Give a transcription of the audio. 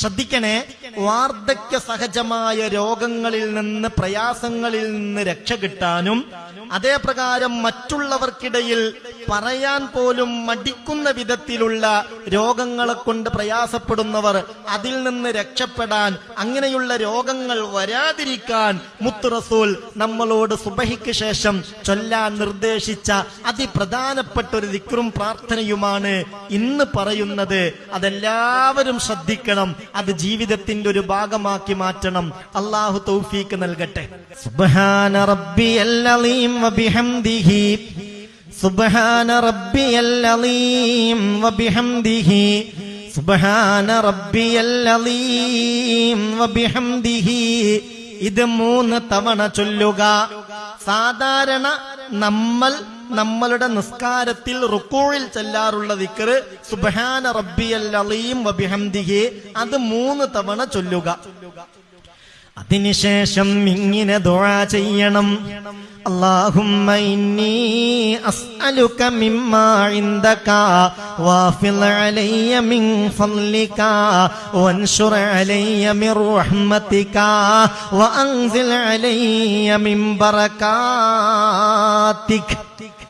ശ്രദ്ധിക്കണേ, വാർദ്ധക്യ സഹജമായ രോഗങ്ങളിൽ നിന്ന്, പ്രയാസങ്ങളിൽ നിന്ന് രക്ഷ കിട്ടാനും അതേപ്രകാരം മറ്റുള്ളവർക്കിടയിൽ പറയാൻ പോലും മടിക്കുന്ന വിധത്തിലുള്ള രോഗങ്ങളെ കൊണ്ട് പ്രയാസപ്പെടുന്നവർ അതിൽ നിന്ന് രക്ഷപ്പെടാൻ, അങ്ങനെയുള്ള രോഗങ്ങൾ വരാതിരിക്കാൻ മുത്ത് റസൂൽ നമ്മളോട് സുബഹിക്ക് ശേഷം ചൊല്ലാൻ നിർദ്ദേശിച്ച അതിപ്രധാനപ്പെട്ട ഒരു ദിക്റും പ്രാർത്ഥനയുമാണ് ഇന്ന് പറയുന്നത്. അതെല്ലാവരും ശ്രദ്ധിക്കണം, അത് ജീവിതത്തിന്റെ ഒരു ഭാഗമാക്കി മാറ്റണം. അല്ലാഹു തൗഫീക്ക് നൽകട്ടെ. സുബ്ഹാന റബ്ബിയൽ അലീം വബിഹംദിഹി, സുബ്ഹാന റബ്ബിയൽ അലീം വബിഹംദിഹി, സുബ്ഹാന റബ്ബിയൽ അലീം വബിഹംദിഹി. ഇത് 3 തവണ ചൊല്ലുക. സാധാരണ നമ്മളുടെ നിസ്കാരത്തിൽ റുക്കൂഇൽ ചൊല്ലാറുള്ള ദിക്ർ സുബ്ഹാന റബ്ബിയൽ അലീം വബിഹംദിഹി, അത് 3 തവണ ചൊല്ലുക. അതിനുശേഷം ഇങ്ങനെ ദുആ ചെയ്യണം. അല്ലാഹുമ്മ ഇന്നി അസ്അലുക മിമ്മാ ഇൻദക വാഫിൽ അലയ്യ മിൻ ഫളലിക വൻശുർ അലയ്യ മിർ റഹ്മതിക വഅൻസിൽ അലയ്യ മിൻ ബറകാതിക.